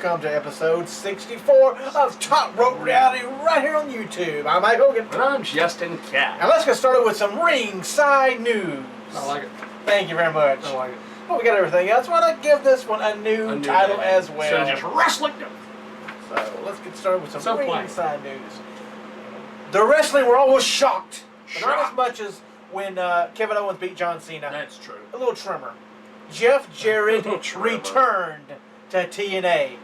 welcome to episode 64 of Top Rope Reality right here on YouTube. I'm Mike Hogan. And I'm Justin Cat. Now let's get started with some ringside news. I like it. Thank you very much. I like it. Well, we got everything else. Why not give this one a new title as well? So just wrestling. So let's get started with some plain. ringside news. The wrestling world was shocked. But not as much as when Kevin Owens beat John Cena. That's true. A little tremor. Jeff Jarrett returned to TNA.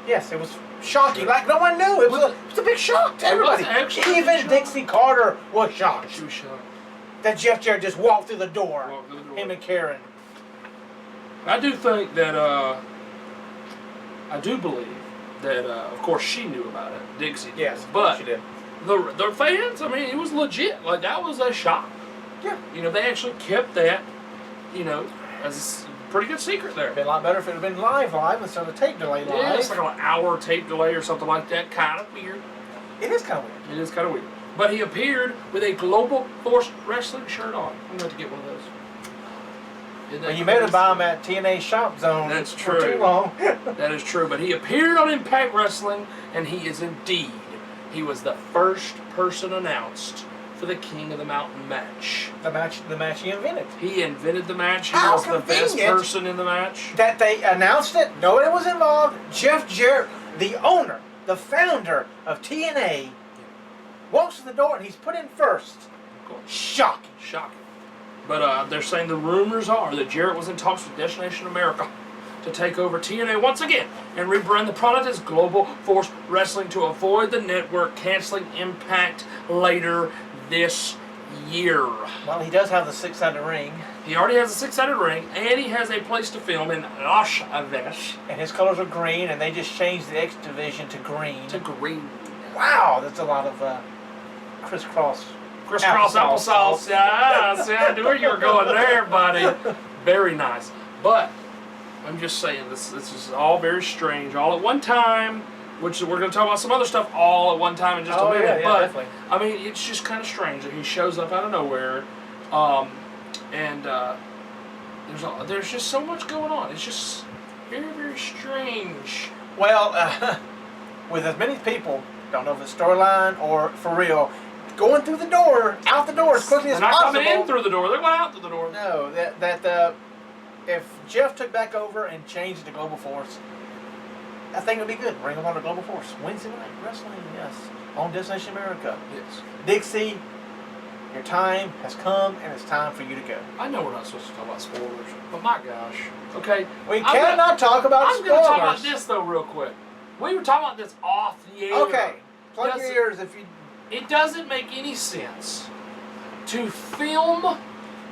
Yes, it was shocking. Like no one knew. It was a big shock to everybody. Even Dixie Carter was shocked. She was shocked. That Jeff Jarrett just walked through the door. Him and Karen. I do think that, I do believe that, of course, she knew about it. Dixie did. Yes, but she did. The fans, I mean, it was legit. Like, that was a shock. Yeah. You know, they actually kept that, you know, as a pretty good secret there. It'd been a lot better if it had been live instead of tape delay live. Yeah, it's like an hour tape delay or something like that. Kind of weird. It is kind of weird. It is kind of weird. But he appeared with a Global Force Wrestling shirt on. I'm going to get one of those. Well, you made him buy them at TNA Shop Zone. That's for true. Too long. That is true. But he appeared on Impact Wrestling, and he is indeed. He was the first person announced for the King of the Mountain match. The match he invented. He invented the match. He How was the best convenient person in the match. That they announced it. Nobody was involved. Jeff Jarrett, the owner, the founder of TNA, walks to the door and he's put in first. Shocking. Shocking. But they're saying the rumors are that Jarrett was in talks with Destination America to take over TNA once again and rebrand the product as Global Force Wrestling to avoid the network canceling Impact later this year. Well, he does have the six-sided ring. He already has a six-sided ring, and he has a place to film in Las Vegas. And his colors are green, and they just changed the X division to green. To green. Wow, that's a lot of crisscross. Crisscross applesauce. Yeah, see, I knew where you were going there, buddy. Very nice. But I'm just saying, this is all very strange, all at one time, which we're going to talk about some other stuff all at one time in just a minute. Yeah, but, definitely. I mean, it's just kind of strange that he shows up out of nowhere, and there's just so much going on. It's just very, very strange. Well, with as many people, don't know if it's storyline or for real, going through the door, out the door as quickly as possible. They're not coming in through the door, they're going out through the door. No, if Jeff took back over and changed it to Global Force, I think it would be good. Ring of Honor Global Force. Wednesday night wrestling, yes. On Destination America. Yes. Dixie, your time has come and it's time for you to go. I know we're not supposed to talk about spoilers, but my gosh. Okay. We cannot talk about spoilers. I'm going to talk about this, though, real quick. We were talking about this off the air. Okay. Plug your ears if you... It doesn't make any sense to film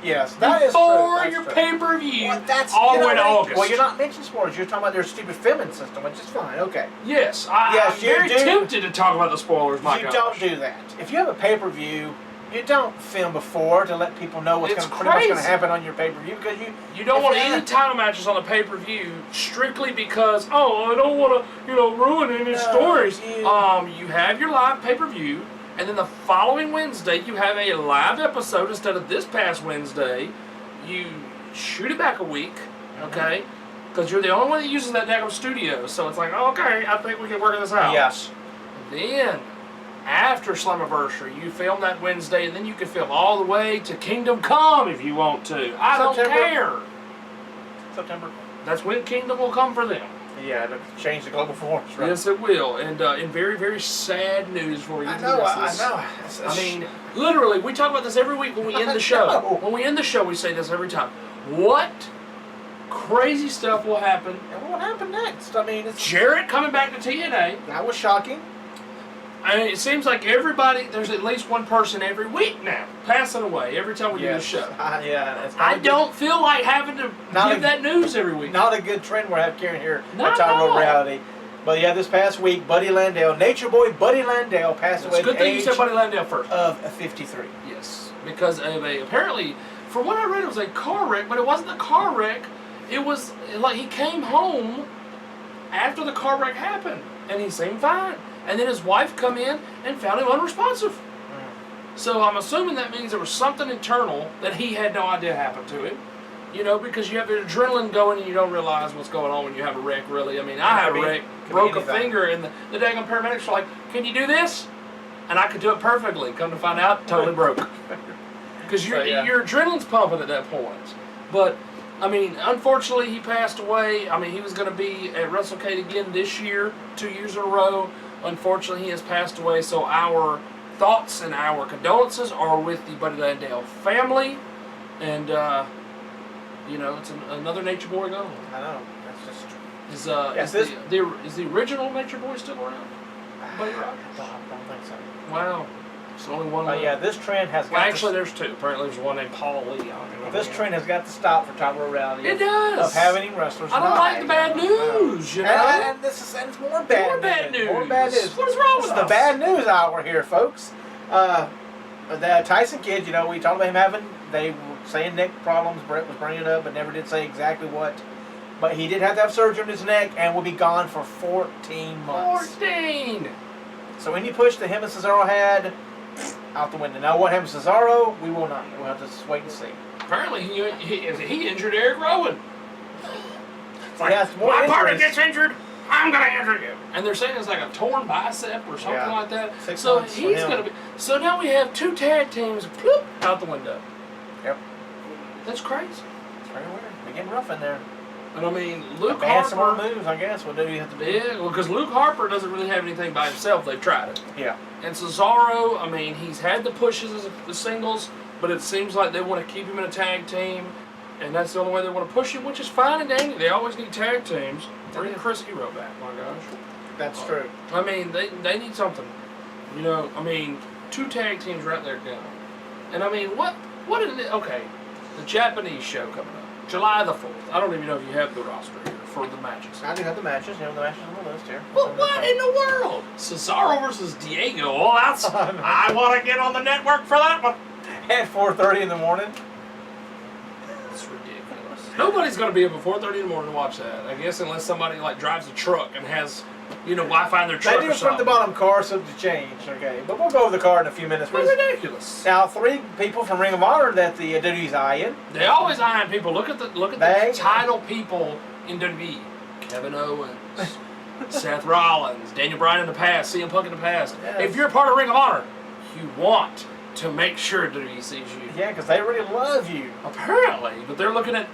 yes, that is before true. your pay-per-view all the way to August. Well, you're not mentioning spoilers. You're talking about their stupid filming system, which is fine. Okay. Yes, I'm very tempted to talk about the spoilers, my gosh. You don't do that. If you have a pay-per-view, you don't film before to let people know what's pretty much going to happen on your pay-per-view because you don't want any title matches on a pay-per-view strictly because I don't want to ruin any stories. You have your live pay-per-view. And then the following Wednesday, you have a live episode instead of this past Wednesday. You shoot it back a week, okay? Because you're the only one that uses that daggone studio. So it's like, okay, I think we can work this out. Yes. Then, after Slammiversary, you film that Wednesday, and then you can film all the way to Kingdom Come if you want to. I don't care. September. That's when Kingdom will come for them. Yeah, to change the Global Force, right? Yes, it will. And in very, very sad news for you. I know. I mean, literally, we talk about this every week when we end the show. When we end the show, we say this every time. What crazy stuff will happen? And what happened next? I mean, it's... Jarrett coming back to TNA. That was shocking. I mean, it seems like there's at least one person every week now passing away every time we do the show. Yeah. I don't feel like having to give that news every week. Not a good trend we're carrying here at Top Rope Reality. But yeah, this past week, Buddy Landale, Nature Boy Buddy Landale passed away at the age you said Buddy Landale first. Of 53. Yes, because of apparently, from what I read, it was a car wreck, but it wasn't a car wreck. It was like he came home after the car wreck happened, and he seemed fine. And then his wife come in and found him unresponsive. So I'm assuming that means there was something internal that he had no idea happened to him. You know, because you have the adrenaline going and you don't realize what's going on when you have a wreck, really. I mean, I had a wreck, broke a finger, and the daggone paramedics were like, "Can you do this?" And I could do it perfectly. Come to find out, totally broke. Because your adrenaline's pumping at that point. But, I mean, unfortunately, he passed away. I mean, he was going to be at WrestleCade again this year, 2 years in a row. Unfortunately, he has passed away, so our thoughts and our condolences are with the Buddy Landale family. And, you know, it's another Nature Boy gone. I know. That's just... Is the original Nature Boy still around? Buddy Rogers? I don't think so. Wow. There's only one. Yeah, this trend has got actually, there's two. Apparently, there's one named Paul Lee. This trend has got to stop for Top Rope Reality. It does. Of having wrestlers. I don't like the bad news, you know. And it's more bad More bad news. More bad news. What is wrong with us? The bad news hour here, folks. The Tyson kid, you know, we talked about him having, they were saying neck problems. Brett was bringing it up, but never did say exactly what. But he did have to have surgery on his neck and will be gone for 14 months. 14! So any push that him and Cesaro had, out the window. Now what happened to Cesaro, we will not. We'll have to just wait and see. Apparently he injured Eric Rowan. It's like, my partner gets injured, I'm going to injure you. And they're saying it's like a torn bicep or something like that. 6 so he's going to be... So now we have two tag teams, whoop, out the window. Yep. That's crazy. It's very weird. They're getting rough in there. And I mean, Luke Harper... some more moves, I guess. What do you have to do? Yeah, well, because Luke Harper doesn't really have anything by himself. They've tried it. Yeah. And Cesaro, I mean, he's had the pushes as the singles, but it seems like they want to keep him in a tag team, and that's the only way they want to push him, which is fine and dandy. They always need tag teams. Bring Chris Hero back, my gosh. That's true. I mean, they need something. You know, I mean, two tag teams right there going. And I mean, what is it? Okay, the Japanese show coming up. July the 4th. I don't even know if you have the roster here for the matches. I do have the matches. You know, the matches on the list here. Well, what in the world? Cesaro versus Diego. Well, that's... I want to get on the network for that one. At 4:30 in the morning. That's ridiculous. Nobody's going to be up at 4:30 in the morning to watch that. I guess unless somebody like drives a truck and has, you know, Wi-Fi in their truck or something. They do front to bottom car, so to change. Okay, but we'll go over the card in a few minutes. It's ridiculous. Now, 3 people from Ring of Honor that the WWE's eyeing. They always eyeing people. Look at the title people in WWE. Kevin Owens, Seth Rollins, Daniel Bryan in the past, CM Punk in the past. Yes. If you're a part of Ring of Honor, you want to make sure WWE sees you. Yeah, because they really love you. Apparently, but they're looking at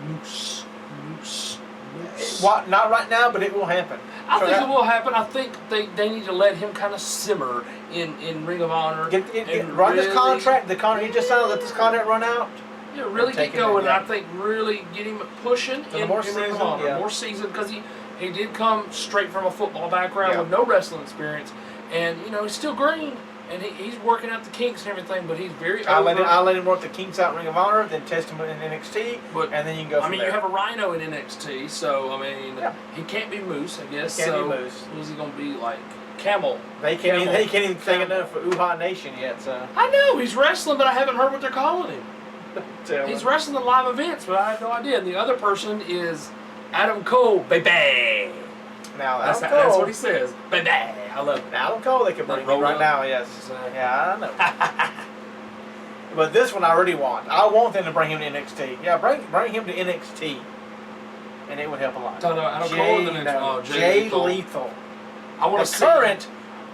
Moose. What? Not right now, but it will happen. I think it will happen. I think they need to let him kind of simmer in Ring of Honor. Run this contract. The contract he just signed. Let this contract run out. Yeah, really get going. I think really get him pushing in more Ring of Honor. Yeah. More season, because he did come straight from a football background with no wrestling experience, and you know he's still green. And he's working out the kinks and everything, but he's very I'll let him work the kinks out in Ring of Honor, then test him in NXT, and then you can go from there. I mean, you have a Rhino in NXT, so, I mean, he can't be Moose, I guess. He can't be Moose. Who's he going to be, like, Camel? They can't even think enough for Uhaa Nation yet, so. I know, he's wrestling, but I haven't heard what they're calling him. He's wrestling in live events, but I have no idea. And the other person is Adam Cole, baby. Now, that's what he says, baby. I love it. Adam Cole they can bring right now, yes. Yeah, I know. But this one I really want. I want them to bring him to NXT. Yeah, bring him to NXT. And it would help a lot. Adam Cole in the next one. Jay Lethal. I want to see current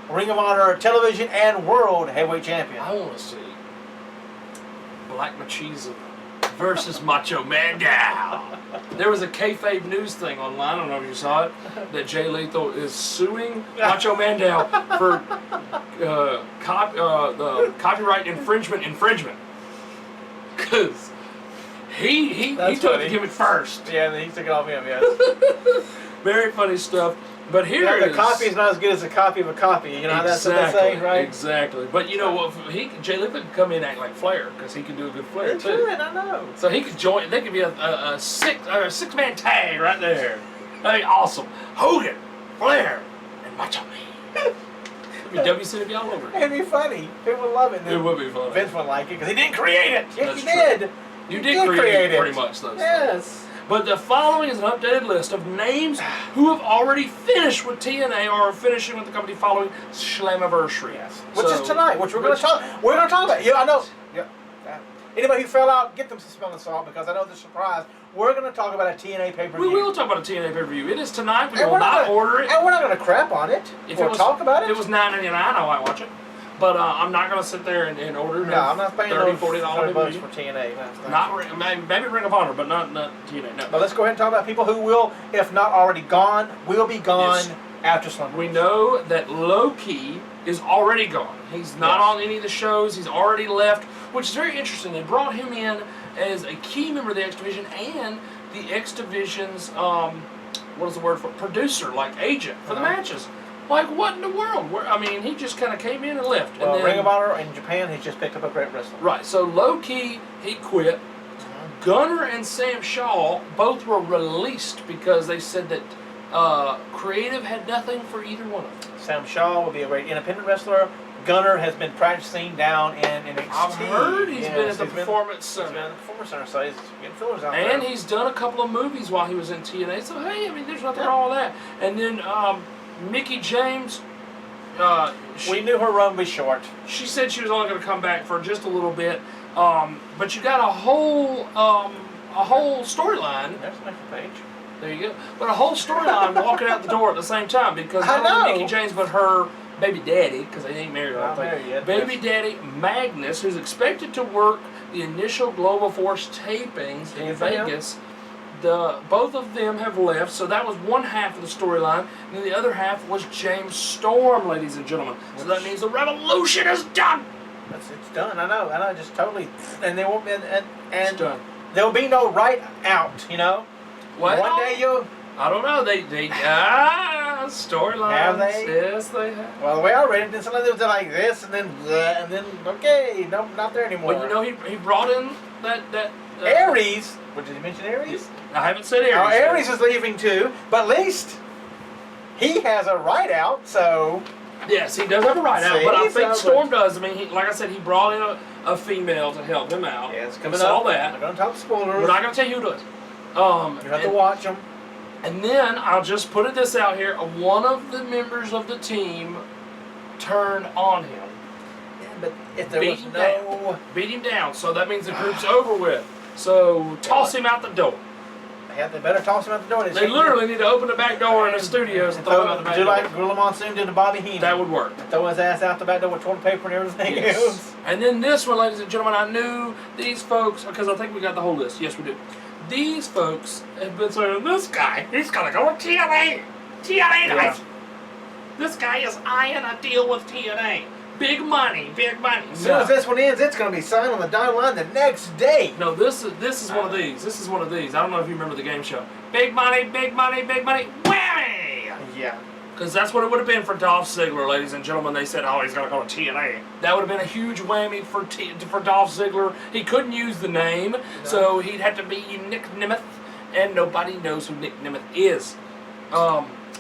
Ring of Honor television and world heavyweight champion. I want to see Black Machismo versus Macho Mandow. There was a kayfabe news thing online, I don't know if you saw it, that Jay Lethal is suing Macho Mandow for the copyright infringement. Because he took the gimmick first. Yeah, he took it off him, yes. Very funny stuff. But here the copy is not as good as a copy of a copy. You know how that's what they say, right? Exactly. But you know what? Jay Lethal could come in and act like Flair because he can do a good Flair too. Could, I know. So he could join. They could be a six-man tag right there. That'd be awesome. Hogan, Flair, and Macho Man. It'd be WCW all over. It'd be funny. People would love it. It would be funny. Vince wouldn't like it because he didn't create it. Yes, he did. You did create it pretty much, though. Yes. But the following is an updated list of names who have already finished with TNA or are finishing with the company following Slammiversary. Yes. Which is tonight, which we're going to talk about. Yeah, I know. Yeah. Anybody who fell out, get them some smelling salt because I know they're surprised. We're going to talk about a TNA pay-per-view. We will talk about a TNA pay-per-view. It is tonight. We and will not order it. And we're not going to crap on it. We'll talk about it. If it was $9.99, I might watch it. But I'm not going to sit there and order No, I'm not paying $30, $40 $40 for TNA. Maybe Ring of Honor, but not TNA. No. But let's go ahead and talk about people who will, if not already gone, will be gone after Slammiversary. We know that Low-Key is already gone. He's not on any of the shows. He's already left, which is very interesting. They brought him in as a key member of the X Division and the X Division's, what is the word for producer, like agent for the matches. Like, what in the world? I mean, he just kind of came in and left. Well, and then, Ring of Honor in Japan, he's just picked up a great wrestler. Right, so Low-Key, he quit. Gunner and Sam Shaw both were released because they said that creative had nothing for either one of them. Sam Shaw will be a great independent wrestler. Gunner has been practicing down in NXT. I've heard he's been at the Performance Center. He's been at the Performance Center, so he's getting fillers out and there. he's done a couple of movies while he was in TNA, so hey, I mean, there's nothing wrong with that. And then Mickie James, we knew her run was short. She said she was only going to come back for just a little bit, but you got a whole storyline. There's the next page. There you go. But a whole storyline walking out the door at the same time because not only Mickie James but her baby daddy, because they ain't married, I don't think. Baby daddy Magnus, who's expected to work the initial Global Force tapings in Vegas. Both of them have left, so that was one half of the storyline, and then the other half was James Storm, ladies and gentlemen. So that means the revolution is done. It's done. I know, just totally. And there won't be It's done. There will be no right out. You know. Well, one day you'll. I don't know. They storylines. Have they? Yes, they have. Well, the way I read it, then some of them were like this, and then okay, no, not there anymore. Well, you know, he brought in that Aries. What did you mention, Aries? I haven't said Aries. Now, Aries is leaving too, but at least he has a right out. So yes, he does have a right out, but I think so Storm does. I mean, like I said, he brought in a female to help him out. Yeah, it's coming up. That. I'm going to talk spoilers. We're not going to tell you who does. You have to watch them. And then I'll just put this out here: one of the members of the team turned on him. Yeah, but if there was no beat him down, so that means the group's over with. So toss him out the door. They better toss him out the door. They literally need to open the back door in the studios and throw him out the back door. Like Gorilla Monsoon did to Bobby Heenan. That would work. Throw his ass out the back door with toilet paper and everything else. And then this one, ladies and gentlemen, I knew these folks, because I think we got the whole list. Yes, we do. These folks have been saying, this guy, he's going to go to TNA. TNA night. This guy is eyeing a deal with TNA. Big money, big money. As soon as this one ends, it's going to be signed on the dotted line the next day. No, this is one of these. This is one of these. I don't know if you remember the game show. Big money, big money, big money. Whammy! Yeah. Because that's what it would have been for Dolph Ziggler, ladies and gentlemen. They said, oh, he's going to go to TNA. That would have been a huge whammy for Dolph Ziggler. He couldn't use the name, so he'd have to be Nick Nemeth, and nobody knows who Nick Nemeth is.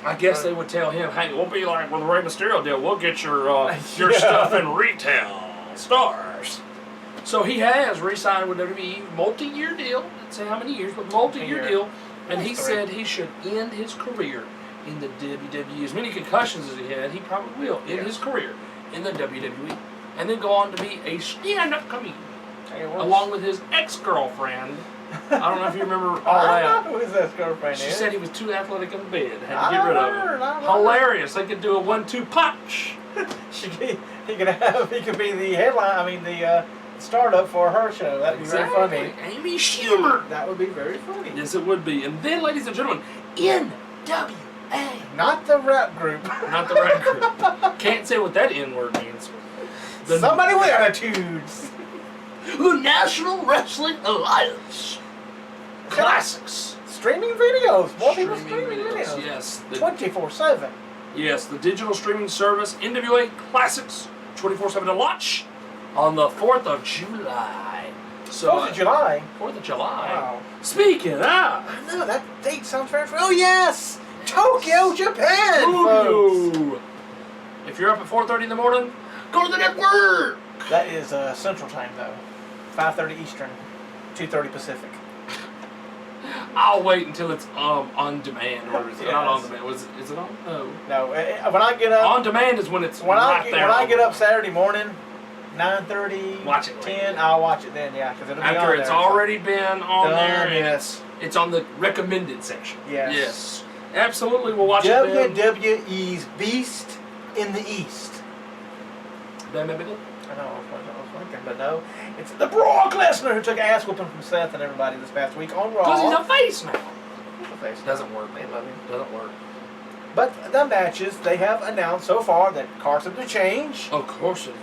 I guess they would tell him, hey, we'll be like with the Rey Mysterio deal. We'll get your stuff in retail stars. So he has re-signed with WWE, multi-year deal. Didn't say how many years, but multi-year deal. And he said he should end his career in the WWE. As many concussions as he had, he probably will end his career in the WWE. And then go on to be a stand-up comedian. Along with his ex-girlfriend. I don't know if you remember all that. I don't know who his ex-girlfriend is. She said he was too athletic in bed. Had to get rid of him. Hilarious. They could do a 1-2 punch. He could be the headline. I mean the startup for her show. That'd be very funny. Amy Schumer. That would be very funny. Yes, it would be. And then, ladies and gentlemen, NWA. Not the rap group. Not the rap group. Can't say what that N word means. Somebody with attitudes. The National Wrestling Alliance. Classics. Streaming videos. More people streaming videos. Yes. 24/7. Yes, the digital streaming service NWA Classics 24/7 to launch on the 4th of July. So, 4th of July? 4th of July. Wow. Speaking of. I know, that date sounds very familiar. Oh, yes! Tokyo, Japan! Tokyo. If you're up at 4:30 in the morning, go to the network. That is Central Time, though. 5:30 Eastern, 2:30 Pacific. I'll wait until it's on demand. Or is it not on demand? Is it on? No. No. When I get up... On demand is when it's when right there. When I get up Saturday morning, 9:30. Watch it 10. I'll watch it then. Yeah, because it'll be on After there. it's already been on there, and yes. it's on the recommended section. Yes. Yes. Absolutely, we'll watch it then. WWE's Beast in the East. Then maybe. I know, I was thinking, but no. It's the Brock Lesnar who took ass whooping from Seth and everybody this past week on Raw. Because he's a face now. He's a face. Doesn't work. They love him. Doesn't work. But the matches, they have announced so far that cards have to change. Of course it is.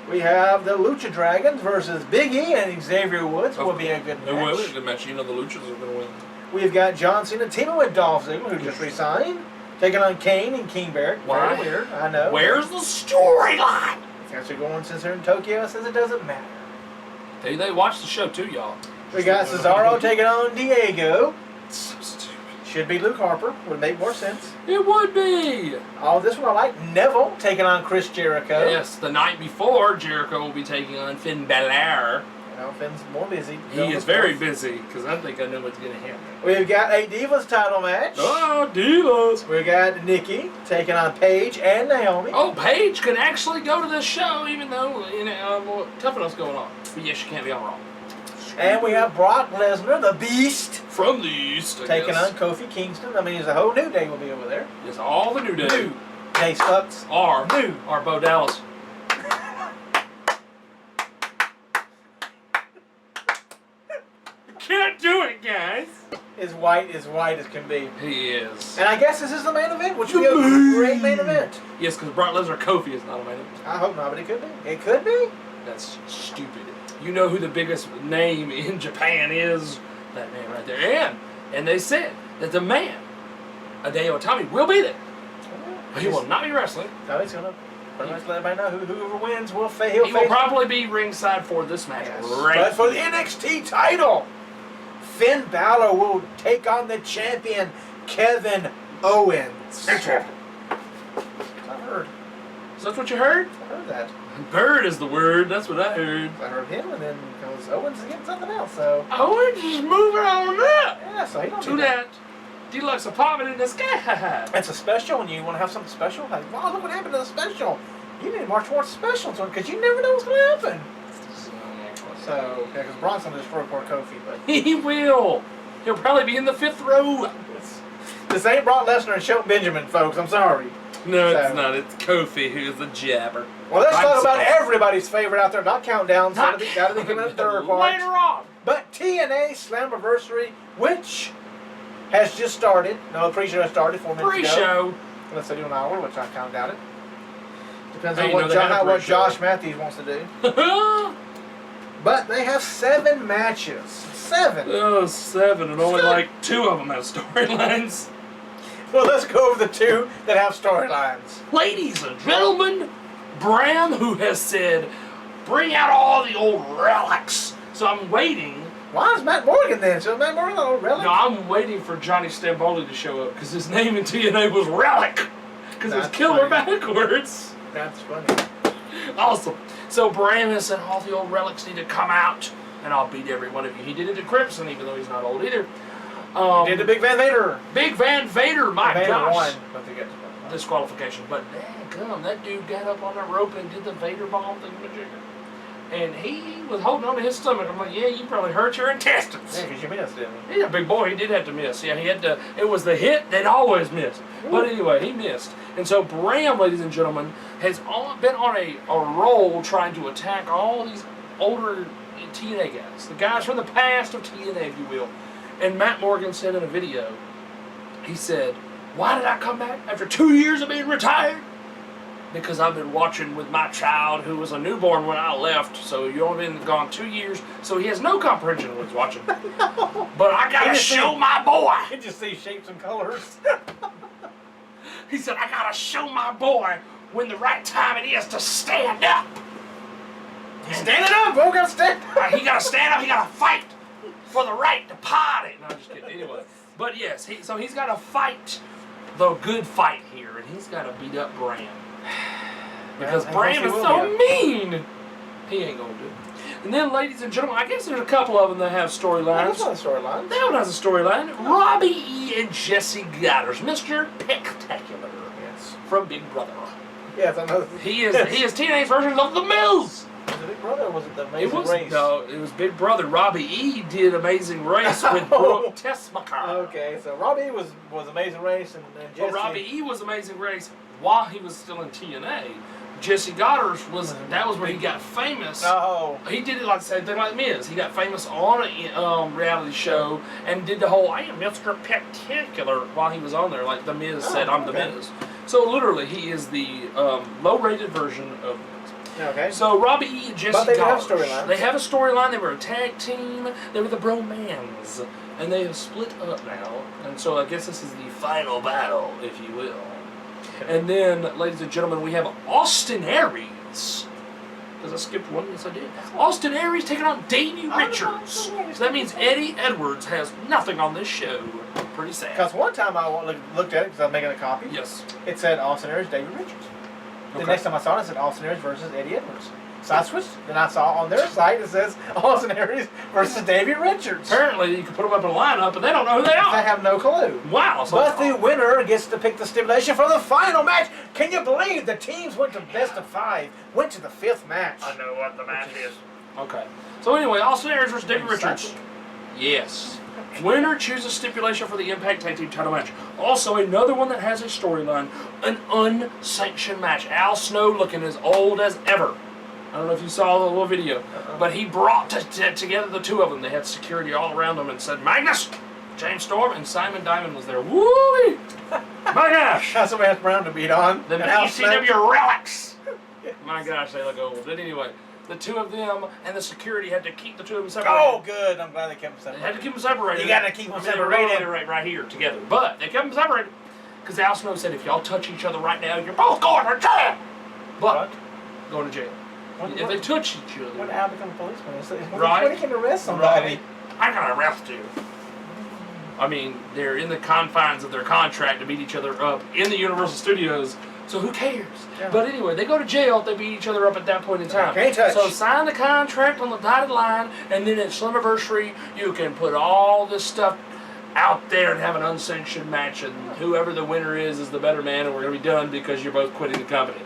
We have the Lucha Dragons versus Big E and Xavier Woods. Will be a good match. It will be a good match. You know the Luchas are going to win. We've got John Cena teaming with Dolph Ziggler, who just resigned, taking on Kane and King Barrett. Why? Very weird, I know. Where's the storyline? It's actually going since they're in Tokyo. It says it doesn't matter. They watch the show too, y'all. We got Cesaro taking on Diego. So stupid. Should be Luke Harper. Would make more sense. It would be. Oh, this one I like. Neville taking on Chris Jericho. Yes, the night before, Jericho will be taking on Finn Balor. Well, Finn's more busy. He is very busy, because I think I know what's going to happen. We've got a Divas title match. Oh, Divas. We got Nikki taking on Paige and Naomi. Oh, Paige can actually go to this show, even though Tough Enough's going on. But yes, she can't be on Raw. And we have Brock Lesnar, the Beast, from the East, taking on Kofi Kingston. I mean, there's a whole New Day will be over there. Yes, all the New Day. New Day Stucks. Are Bo Dallas. Can't do it, guys. Is white as can be. He is. And I guess this is the main event, which will be a great main event. Yes, because Brock Lesnar Kofi is not a main event. I hope not, but it could be. It could be. That's stupid. You know who the biggest name in Japan is? That man right there. And they said that the man, Hideo Itami, will be there. But he will not be wrestling. No, he's going to pretty much let everybody know whoever wins will face. He will probably be ringside for this match. Yes. Right. But for the NXT title, Finn Balor will take on the champion, Kevin Owens. I heard. Is that what you heard? I heard that. Bird is the word. That's what I heard. I heard him, and then because Owens is getting something else, so. Owens is moving on up. Yeah, so he don't to that deluxe apartment in the sky. It's a special, and you want to have something special. Like, wow, look what happened to the special. You need to march towards special to it because you never know what's going to happen. So, yeah, because Bronson is for Kofi, but he will. He'll probably be in the 5th row. This ain't Brock Lesnar and Shelton Benjamin, folks. I'm sorry. No, it's not. It's Kofi who's the jabber. Well, let's talk about everybody's favorite out there. Not Countdown. Got to be coming in third part. Later on. But TNA Slammiversary, which has just started. No, the pre-show has started 4 minutes ago. Pre-show. Unless they do an hour, which I kind of doubt it. Depends Hey, on what Josh Matthews wants to do. But they have 7 matches. 7. Oh, 7, and only like 2 of them have storylines. Well, let's go over the 2 that have storylines. Ladies and gentlemen, Bram, who has said, bring out all the old relics. So I'm waiting. Why is Matt Morgan then? So Matt Morgan, old relic? No, I'm waiting for Johnny Stamboli to show up because his name in TNA was Relic. Because it was killer backwards. That's funny. Awesome. So Bram has said all the old relics need to come out, and I'll beat every one of you. He did it to Crimson, even though he's not old either. He did the Big Van Vader. Big Van Vader, my gosh. Won, but they get disqualification. But damn, that dude got up on that rope and did the Vader bomb thingamajigger. And he was holding on to his stomach. I'm like, yeah, you probably hurt your intestines. Yeah, because you missed, didn't you? He's a big boy. He did have to miss. Yeah, he had to. It was the hit that always missed. Ooh. But anyway, he missed. And so Bram, ladies and gentlemen, has been on a roll trying to attack all these older TNA guys. The guys from the past of TNA, if you will. And Matt Morgan said in a video, he said, why did I come back after 2 years of being retired? Because I've been watching with my child who was a newborn when I left, so you've only been gone 2 years, so he has no comprehension of what he's watching. No. But I gotta show my boy. He just sees shapes and colors. He said, I gotta show my boy when the right time it is to stand up. He's standing up, boy, gotta stand up. He gotta stand up, he gotta fight for the right to party. No, I'm just kidding. Anyway. But yes, so he's gotta fight the good fight here, and he's gotta beat up Bram. Because Bram is so mean. He ain't gonna do it. And then, ladies and gentlemen, I guess there's a couple of them that have storylines. That's not a storyline. That one has a storyline. Robbie E. and Jesse Goddard. Mr. Spectacular. Yes. From Big Brother. Yes, I know. He is TNA's version of The Miz. Big Brother or was it the Amazing Race? No, it was Big Brother. Robbie E. did Amazing Race with Brooke Tessmacher. Okay, so Robbie E. was Amazing Race and Jesse. Well, Robbie E. was Amazing Race while he was still in TNA. Jesse Goddard was where he got famous. Oh. He did it like the same thing like Miz. He got famous on a reality show and did the whole "I am Mr. Spectacular" while he was on there. Like the Miz said, "I'm the Miz." So literally, he is the low-rated version of Miz. Okay. So Robbie E. and Jesse Goddard, have a storyline. They have a storyline. They were a tag team. They were the Bromans, and they have split up now. And so I guess this is the final battle, if you will. And then, ladies and gentlemen, we have Austin Aries. Because I skipped one, yes I did. Austin Aries taking on Davey Richards. So that means Eddie Edwards has nothing on this show. Pretty sad. Because one time I looked at it because I was making a copy. Yes. It said Austin Aries, Davey Richards. The next time I saw it, it said Austin Aries versus Eddie Edwards. So I switched, then I saw on their site it says Austin Aries versus Davey Richards. Apparently, you can put them up in a lineup, but they don't know who they are. They have no clue. Wow. So but the winner gets to pick the stipulation for the final match. Can you believe the teams went to best of 5, went to the 5th match? I know what the match is. Okay. So anyway, Austin Aries versus Davey Richards. Yes. Winner chooses stipulation for the Impact Tag Team title match. Also, another one that has a storyline, an unsanctioned match. Al Snow looking as old as ever. I don't know if you saw the little video, but he brought together the two of them. They had security all around them and said, Magnus, James Storm, and Simon Diamond was there. Woo! My gosh! That's somebody has Brown to beat on. The ECW relics! My gosh, they look old. But anyway, the two of them and the security had to keep the two of them separated. Oh, good. I'm glad they kept them separated. They had to keep them separated. You got to keep them separated. Right here together. But they kept them separated because Al Snow said, if y'all touch each other right now, you're both going to jail. But going to jail. If they touch each other. When Al becomes a policeman, right? When he can arrest somebody. Right. I can arrest you. I mean, they're in the confines of their contract to beat each other up in the Universal Studios, so who cares? Yeah. But anyway, they go to jail if they beat each other up at that point in time. Can't touch. So sign the contract on the dotted line, and then at Slammiversary, you can put all this stuff out there and have an unsanctioned match, and whoever the winner is the better man, and we're going to be done because you're both quitting the company.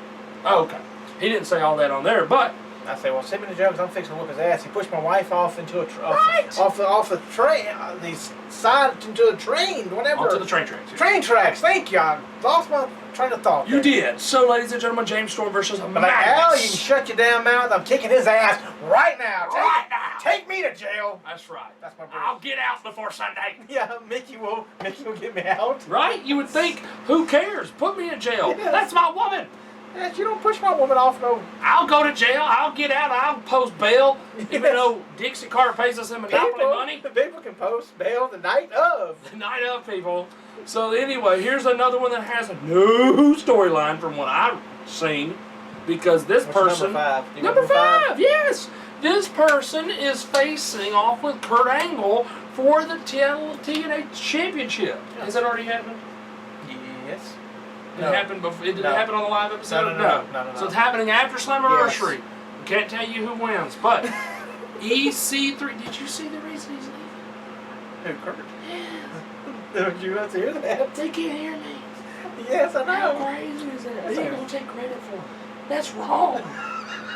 Okay. He didn't say all that on there, but I say, well, send me to jail because I'm fixing to whoop his ass. He pushed my wife off into a off the train, the side into a train, whatever. Onto the train tracks. Train tracks. Thank you. I lost my train of thought. You did. So, ladies and gentlemen, James Storm versus Magnus. Like, Al, you can shut your damn mouth. I'm kicking his ass right now. Take me to jail. That's right. That's my I'll get out before Sunday. Yeah, Mickey will get me out. Right? You would think, who cares? Put me in jail. Yes. That's my woman. Yes, you don't push my woman off, no. I'll go to jail. I'll get out. I'll post bail. Yes. Even though Dixie Carter pays us in Monopoly money. The people can post bail the night of. The night of, people. So anyway, here's another one that has no storyline from what I've seen. Because this person... Number five, yes. This person is facing off with Kurt Angle for the TNA Championship. Yes. Has that already happened? Yes. Did it happen before? Did it happen on the live episode? No. So it's happening after Slammiversary. Yes. Can't tell you who wins, but EC3. Did you see the reason he's leaving? Who, Kurt? Yeah. Did you not hear that? They can't hear me. Yes, I know. How crazy is that? They're gonna take credit for it. That's wrong.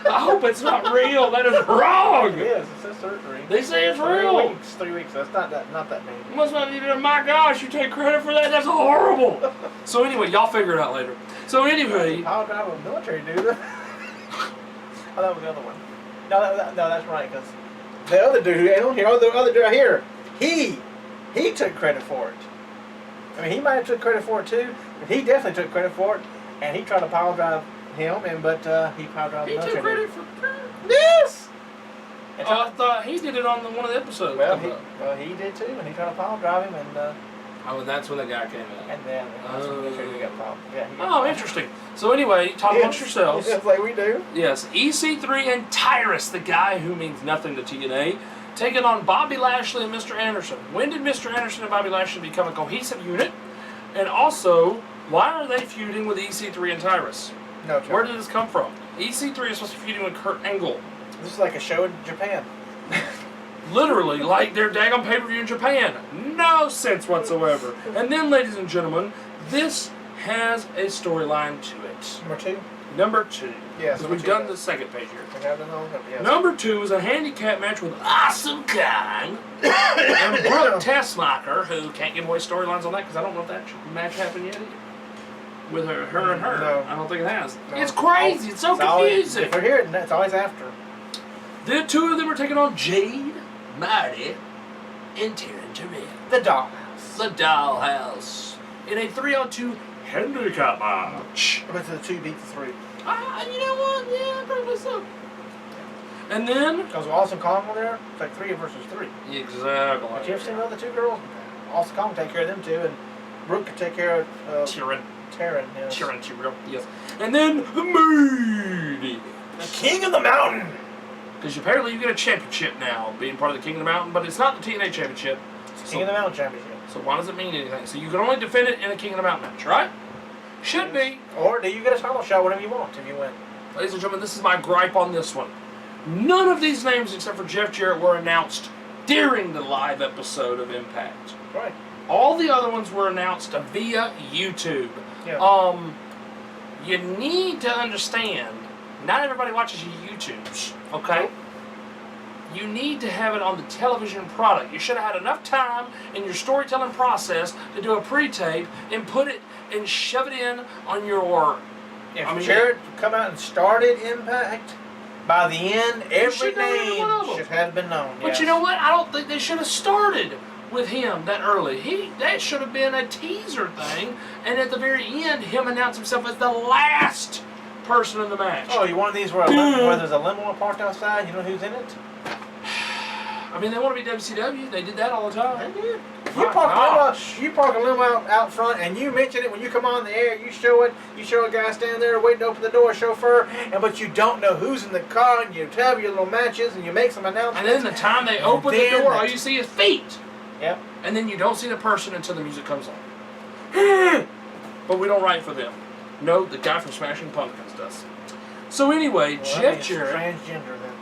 I hope it's not real. That is wrong. Yes, it says surgery. They say it's real. 3 weeks. That's not that many. It must not even. My gosh, you take credit for that? That's horrible. So anyway, y'all figure it out later. So anyway, I'll drive a military dude. Oh, that was the other one. No, that's right. Because the other dude, the other dude right here, he took credit for it. I mean, he might have took credit for it too, but he definitely took credit for it, and he tried to pile drive him, but he pile drive the military. He took credit for yes. I thought he did it on one of the episodes. Well, he did too, and he tried to pile drive him, and. Oh, and that's when the guy came in. And then he got piled. Yeah, oh, interesting. So anyway, talk amongst yourselves. Yes, like we do. Yes, EC3 and Tyrus, the guy who means nothing to TNA, taking on Bobby Lashley and Mr. Anderson. When did Mr. Anderson and Bobby Lashley become a cohesive unit? And also, why are they feuding with EC3 and Tyrus? No, where did this come from? EC3 is supposed to be feuding with Kurt Angle. This is like a show in Japan. Literally, like their daggone pay-per-view in Japan. No sense whatsoever. And then, ladies and gentlemen, this has a storyline to it. Number 2? Number 2. Yes. We've done the second page here. Yes. Number 2 is a handicap match with Awesome Kong and Brooke Tessmacher, who can't give away storylines on that because I don't know if that match happened yet either. With her and her. No. I don't think it has. No. It's crazy. It's so confusing. If we're here, it's always after. The two of them are taking on Jade, Marty, and Taryn Terrell. The Dollhouse. The Dollhouse. In a 3-on-2 handicap match. I went to the 2 beat the 3. You know what? Yeah, probably so. And then... Because with Awesome Kong there, it's like 3 versus 3. Exactly. But you ever seen the other 2 girls? Awesome Kong take care of them 2, and Brooke could take care of... Taryn. Yes. Taryn Terrell, yes. And then the Moody. The King of the Mountain. Because apparently you get a championship now, being part of the King of the Mountain, but it's not the TNA Championship. King of the Mountain Championship. So why does it mean anything? So you can only defend it in a King of the Mountain match, right? Should be. Or do you get a title shot, whatever you want, if you win. Ladies and gentlemen, this is my gripe on this one. None of these names, except for Jeff Jarrett, were announced during the live episode of Impact. Right. All the other ones were announced via YouTube. Yeah. You need to understand, not everybody watches your YouTubes, okay? You need to have it on the television product. You should have had enough time in your storytelling process to do a pre-tape and put it and shove it in on your... If Jarrett come out and started Impact, by the end, every name should have been known. But yes. you know what? I don't think they should have started with him that early. That should have been a teaser thing, and at the very end, him announce himself as the last person in the match. Oh, you want these where there's a limo parked outside? You know who's in it? I mean, they want to be WCW. They did that all the time. They did. You park a limo out front, and you mention it when you come on the air. You show it. You show a guy standing there waiting to open the door, chauffeur, but you don't know who's in the car, and you have your little matches, and you make some announcements. And then the time they open the door, all you see is feet. Yep. And then you don't see the person until the music comes on. But we don't write for them. No, the guy from Smashing Pumpkins does. So anyway, Jeff Jarrett. Transgender then.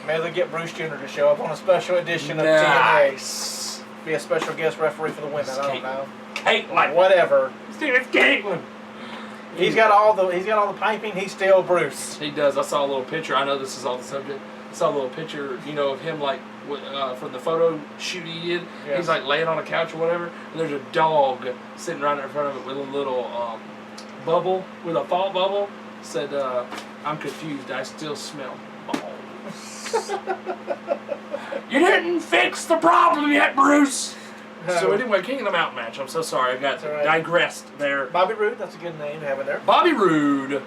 Maybe they'll get Bruce Jenner to show up on a special edition of TNA. Be a special guest referee for the women. I don't know. Caitlyn. Whatever. His name is Caitlyn. He's got all the piping. He's still Bruce. He does. I saw a little picture. I know this is all the subject. I saw a little picture, of him from the photo shoot he did. Yes. He's like laying on a couch or whatever, and there's a dog sitting right in front of it with a little bubble, with a thought bubble. Said, "I'm confused. I still smell balls." You didn't fix the problem yet, Bruce. No. So anyway, King of the Mountain match. I'm so sorry. I got digressed there. Bobby Roode. That's a good name to have in there. Bobby Roode.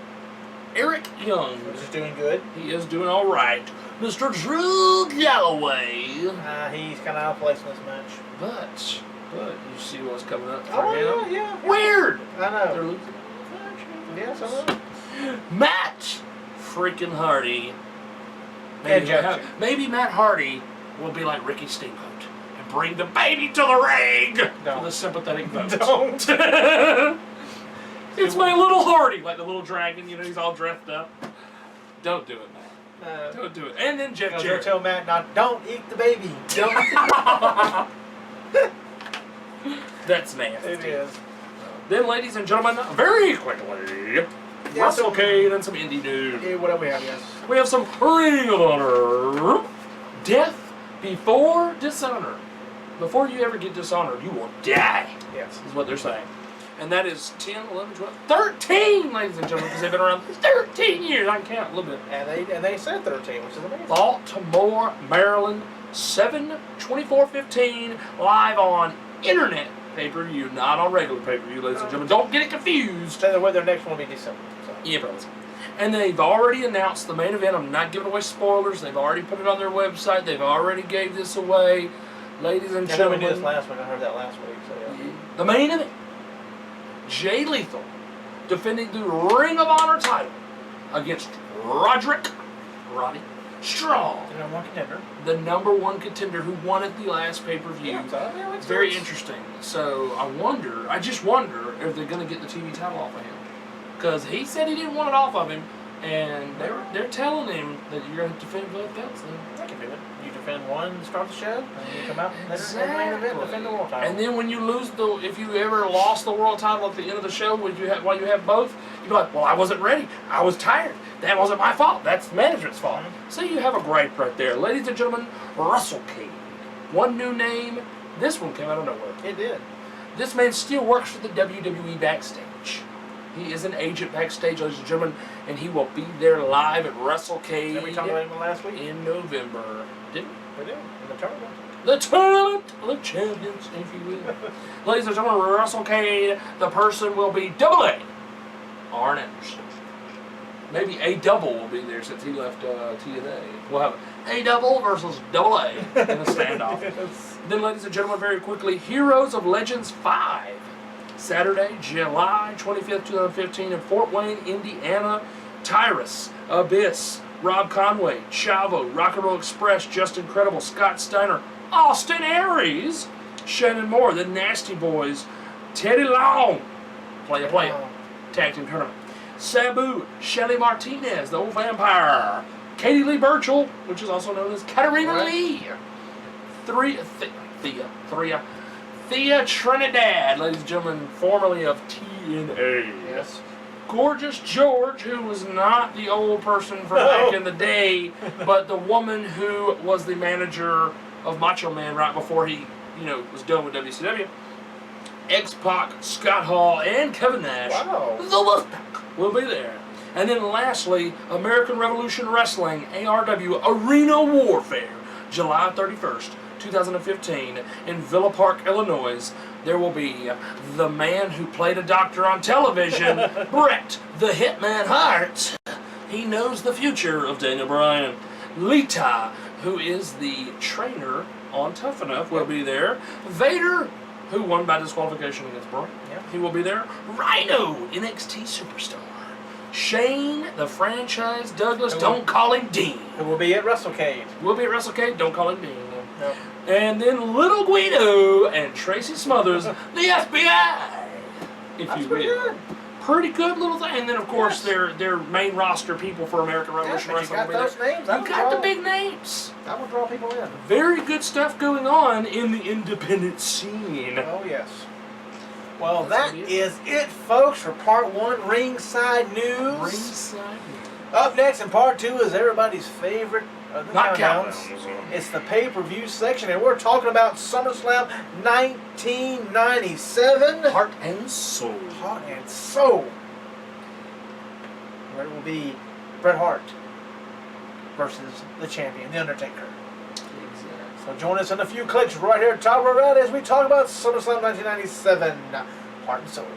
Eric Young. He's doing good. He is doing all right. Mr. Drew Galloway. He's kind of out of place in this match. But you see what's coming up for him? Yeah, yeah. Weird. I know. They're losing. Yes, I know. Matt freaking Hardy. Maybe Matt Hardy will be like Ricky Steamboat and bring the baby to the ring for the sympathetic vote. Don't. It's my little Hardy, like the little dragon. He's all dressed up. Don't do it, Matt. Don't do it. And then Jeff Jarrett. Tell Matt, don't eat the baby. Don't. That's nasty. It is. Then, ladies and gentlemen, very quickly, WrestleCade and some Indy news. Yeah, what do we have? Yes. We have some Ring of Honor. Death before dishonor. Before you ever get dishonored, you will die. Yes. Is what they're saying. And that is 10, 11, 12, 13, ladies and gentlemen, because they've been around 13 years. I can count a little bit. And they said 13, which is amazing. Baltimore, Maryland, 7/24/15, live on internet pay-per-view, not on regular pay-per-view, ladies and gentlemen. Don't get it confused. So their next one will be December. So. Yeah, probably. And they've already announced the main event. I'm not giving away spoilers. They've already put it on their website. They've already gave this away. Ladies and gentlemen. We did this last week. I heard that last week. So yeah. The main event. Jay Lethal defending the Ring of Honor title against Roddy Strong. The number one contender. The number one contender who won at the last pay-per-view. Yeah, it's very interesting. So I just wonder if they're going to get the TV title off of him. Because he said he didn't want it off of him, And they're telling him that you're going to defend both belts. I can do it. You defend one, start the show, and you come out and main event and defend the world title. And then when you lose if you ever lost the world title at the end of the show, while you have both, you'd be like, well, I wasn't ready. I was tired. That wasn't my fault. That's the management's fault. So you have a gripe right there. Ladies and gentlemen, WrestleCade. One new name. This one came out of nowhere. It did. This man still works for the WWE backstage. He is an agent backstage, ladies and gentlemen, and he will be there live at WrestleCade. Did we talk about him last week? In November. Didn't we? We did. In the tournament. The Tournament of Champions, if you will. Ladies and gentlemen, WrestleCade, the person will be Double A. Arn Anderson. Maybe A Double will be there since he left TNA. We'll have A Double versus Double A in a standoff. Yes. Then, ladies and gentlemen, very quickly, Heroes of Legends 5. Saturday, July 25th, 2015 in Fort Wayne, Indiana. Tyrus, Abyss, Rob Conway, Chavo, Rock and Roll Express, Just Incredible, Scott Steiner, Austin Aries, Shannon Moore, the Nasty Boys, Teddy Long, Playa, Tag Team Tournament, Sabu, Shelly Martinez, the Old Vampire, Katie Lee Burchell, which is also known as Katarina Lee, Thea Trinidad, ladies and gentlemen, formerly of TNA. Yes. Gorgeous George, who was not the old person from back in the day, but the woman who was the manager of Macho Man right before he, was done with WCW. X-Pac, Scott Hall, and Kevin Nash. Wow. The Wolfpack will be there. And then lastly, American Revolution Wrestling, ARW Arena Warfare, July 31st. 2015 in Villa Park, Illinois. There will be the man who played a doctor on television, Bret the Hitman Hart. He knows the future of Daniel Bryan. Lita, who is the trainer on Tough Enough, will be there. Vader, who won by disqualification against Braun. Yep. He will be there. Rhino, NXT Superstar. Shane, the franchise Douglas, don't call him Dean. Who will be at WrestleCade. We'll be at WrestleCade, don't call him Dean. No. And then Little Guido and Tracy Smothers, the FBI, if you will. Good. Pretty good little thing. And then, of course, their main roster people for American Revolution Wrestling. You got those names. You got the big names. That will draw people in. Very good stuff going on in the independent scene. Oh, yes. Well, that is it, folks, for part one, Ringside News. Ringside News. Up next in part two is everybody's favorite of the Not countdowns. countdowns. It's the pay-per-view section, and we're talking about SummerSlam 1997. Heart and Soul. Heart and Soul. Where it will be Bret Hart versus the champion, The Undertaker. Exactly. So join us in a few clicks right here at Top of our Road as we talk about SummerSlam 1997. Heart and Soul.